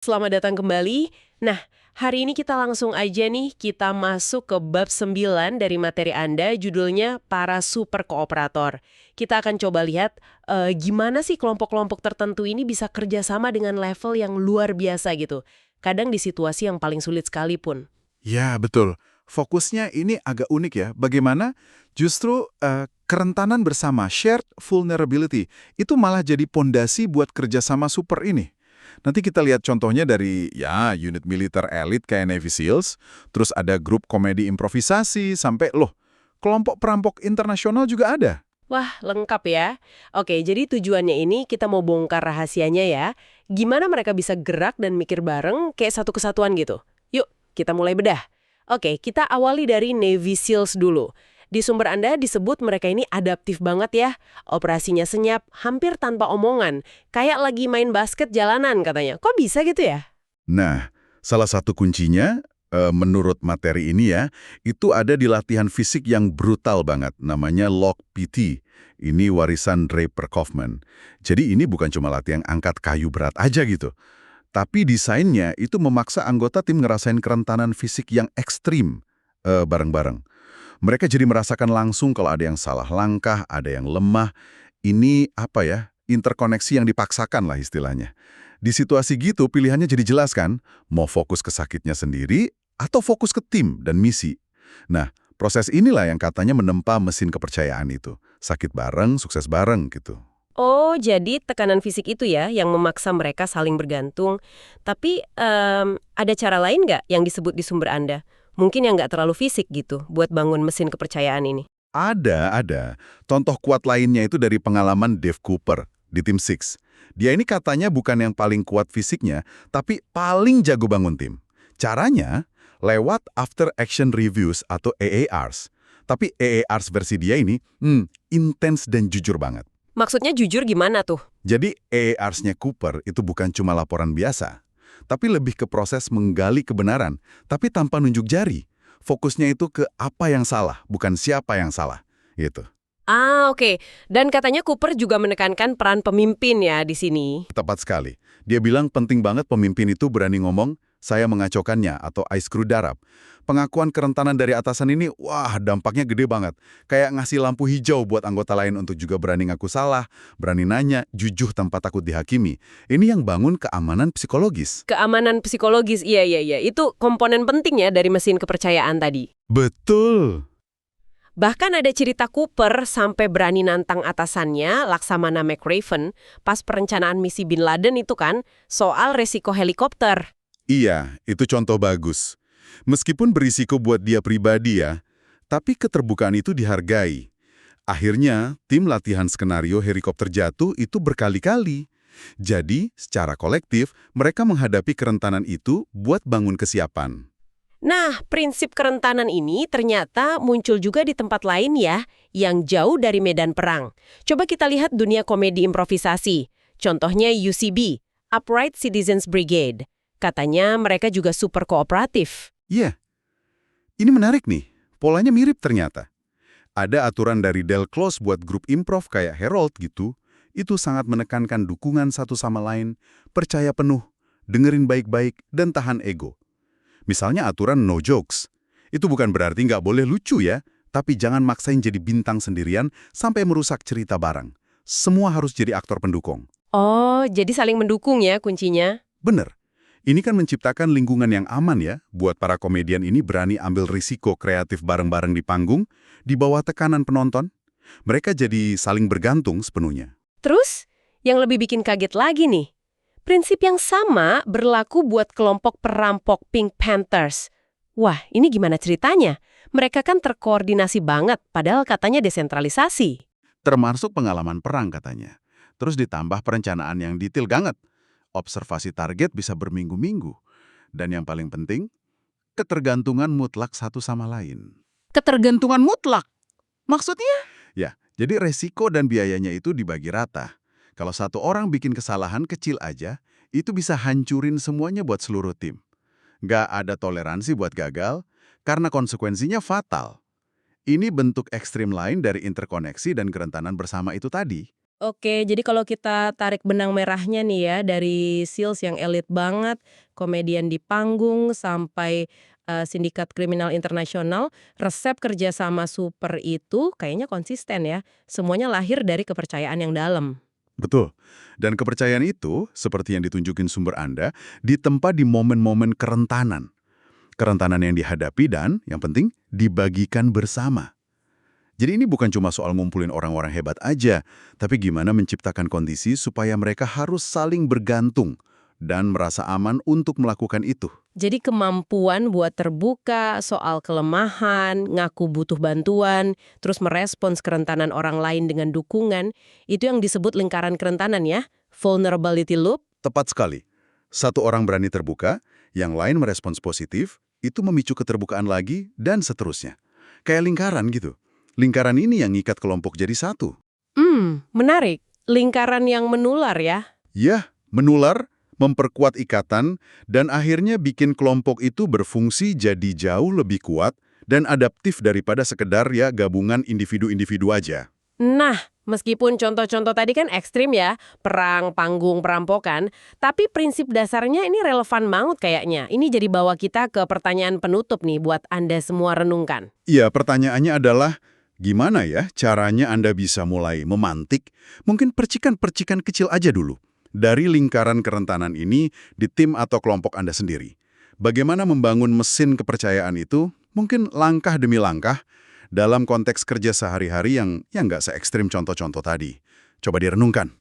Selamat datang kembali. Nah, hari ini kita langsung aja nih, kita masuk ke bab 9 dari materi Anda, judulnya Para Super Kooperator. Kita akan coba lihat gimana sih kelompok-kelompok tertentu ini bisa kerjasama dengan level yang luar biasa gitu. Kadang di situasi yang paling sulit sekalipun. Ya, betul. Fokusnya ini agak unik ya. Bagaimana justru kerentanan bersama, shared vulnerability, itu malah jadi pondasi buat kerjasama super ini. Nanti kita lihat contohnya dari ya unit militer elit kayak Navy SEALs, terus ada grup komedi improvisasi, sampai kelompok perampok internasional juga ada. Wah, lengkap ya. Oke, jadi tujuannya ini kita mau bongkar rahasianya ya. Gimana mereka bisa gerak dan mikir bareng kayak satu kesatuan gitu. Yuk, kita mulai bedah. Oke, kita awali dari Navy SEALs dulu. Di sumber Anda disebut mereka ini adaptif banget ya. Operasinya senyap, hampir tanpa omongan. Kayak lagi main basket jalanan katanya. Kok bisa gitu ya? Nah, salah satu kuncinya, menurut materi ini ya, itu ada di latihan fisik yang brutal banget, namanya LOC PT. Ini warisan Draper Kaufman. Jadi ini bukan cuma latihan angkat kayu berat aja gitu. Tapi desainnya itu memaksa anggota tim ngerasain kerentanan fisik yang ekstrim bareng-bareng. Mereka jadi merasakan langsung kalau ada yang salah langkah, ada yang lemah. Ini apa ya, interkoneksi yang dipaksakan lah istilahnya. Di situasi gitu pilihannya jadi jelas kan, mau fokus ke sakitnya sendiri atau fokus ke tim dan misi. Nah, proses inilah yang katanya menempa mesin kepercayaan itu. Sakit bareng, sukses bareng gitu. Oh, jadi tekanan fisik itu ya yang memaksa mereka saling bergantung. Tapi ada cara lain nggak yang disebut di sumber Anda? Mungkin yang nggak terlalu fisik gitu buat bangun mesin kepercayaan ini. Ada. Contoh kuat lainnya itu dari pengalaman Dave Cooper di Tim Six. Dia ini katanya bukan yang paling kuat fisiknya, tapi paling jago bangun tim. Caranya lewat After Action Reviews atau AARs. Tapi AARs versi dia ini, intens dan jujur banget. Maksudnya jujur gimana tuh? Jadi AARs-nya Cooper itu bukan cuma laporan biasa, tapi lebih ke proses menggali kebenaran, tapi tanpa nunjuk jari. Fokusnya itu ke apa yang salah, bukan siapa yang salah. Gitu. Ah, oke. Dan katanya Cooper juga menekankan peran pemimpin ya di sini. Tepat sekali. Dia bilang penting banget pemimpin itu berani ngomong, saya mengacaukannya atau I screwed that up. Pengakuan kerentanan dari atasan ini, wah dampaknya gede banget. Kayak ngasih lampu hijau buat anggota lain untuk juga berani ngaku salah, berani nanya, jujur tanpa takut dihakimi. Ini yang bangun keamanan psikologis. Keamanan psikologis, iya. Itu komponen penting ya dari mesin kepercayaan tadi. Betul. Bahkan ada cerita Cooper sampai berani nantang atasannya, Laksamana McRaven, pas perencanaan misi Bin Laden itu kan, soal resiko helikopter. Iya, itu contoh bagus. Meskipun berisiko buat dia pribadi ya, tapi keterbukaan itu dihargai. Akhirnya, tim latihan skenario helikopter jatuh itu berkali-kali. Jadi, secara kolektif, mereka menghadapi kerentanan itu buat bangun kesiapan. Nah, prinsip kerentanan ini ternyata muncul juga di tempat lain ya, yang jauh dari medan perang. Coba kita lihat dunia komedi improvisasi. Contohnya UCB, Upright Citizens Brigade. Katanya mereka juga super kooperatif. Iya, ini menarik nih. Polanya mirip ternyata. Ada aturan dari Del Close buat grup improv kayak Herald gitu. Itu sangat menekankan dukungan satu sama lain, percaya penuh, dengerin baik-baik, dan tahan ego. Misalnya aturan no jokes. Itu bukan berarti nggak boleh lucu ya, tapi jangan maksain jadi bintang sendirian sampai merusak cerita bareng. Semua harus jadi aktor pendukung. Oh, jadi saling mendukung ya kuncinya. Bener. Ini kan menciptakan lingkungan yang aman ya, buat para komedian ini berani ambil risiko kreatif bareng-bareng di panggung, di bawah tekanan penonton. Mereka jadi saling bergantung sepenuhnya. Terus, yang lebih bikin kaget lagi nih, prinsip yang sama berlaku buat kelompok perampok Pink Panthers. Wah, ini gimana ceritanya? Mereka kan terkoordinasi banget, padahal katanya desentralisasi. Termasuk pengalaman perang katanya. Terus ditambah perencanaan yang detail banget. Observasi target bisa berminggu-minggu. Dan yang paling penting, ketergantungan mutlak satu sama lain. Ketergantungan mutlak. Maksudnya? Ya, jadi resiko dan biayanya itu dibagi rata. Kalau satu orang bikin kesalahan kecil aja, itu bisa hancurin semuanya buat seluruh tim. Nggak ada toleransi buat gagal, karena konsekuensinya fatal. Ini bentuk ekstrim lain dari interkoneksi dan kerentanan bersama itu tadi. Oke, jadi kalau kita tarik benang merahnya nih ya, dari SEALs yang elit banget, komedian di panggung, sampai sindikat kriminal internasional, resep kerjasama super itu kayaknya konsisten ya. Semuanya lahir dari kepercayaan yang dalam. Betul. Dan kepercayaan itu, seperti yang ditunjukin sumber Anda, ditempa di momen-momen kerentanan. Kerentanan yang dihadapi dan, yang penting, dibagikan bersama. Jadi ini bukan cuma soal ngumpulin orang-orang hebat aja, tapi gimana menciptakan kondisi supaya mereka harus saling bergantung dan merasa aman untuk melakukan itu. Jadi kemampuan buat terbuka soal kelemahan, ngaku butuh bantuan, terus merespons kerentanan orang lain dengan dukungan, itu yang disebut lingkaran kerentanan ya, vulnerability loop. Tepat sekali. Satu orang berani terbuka, yang lain merespons positif, itu memicu keterbukaan lagi, dan seterusnya. Kayak lingkaran gitu. Lingkaran ini yang ngikat kelompok jadi satu. Menarik. Lingkaran yang menular ya. Ya, menular, memperkuat ikatan, dan akhirnya bikin kelompok itu berfungsi jadi jauh lebih kuat dan adaptif daripada sekedar ya gabungan individu-individu aja. Nah, meskipun contoh-contoh tadi kan ekstrim ya, perang, panggung, perampokan, tapi prinsip dasarnya ini relevan banget kayaknya. Ini jadi bawa kita ke pertanyaan penutup nih buat Anda semua renungkan. Iya, pertanyaannya adalah, gimana ya caranya Anda bisa mulai memantik, mungkin percikan-percikan kecil aja dulu, dari lingkaran kerentanan ini di tim atau kelompok Anda sendiri. Bagaimana membangun mesin kepercayaan itu, mungkin langkah demi langkah, dalam konteks kerja sehari-hari yang nggak se-ekstrim contoh-contoh tadi. Coba direnungkan.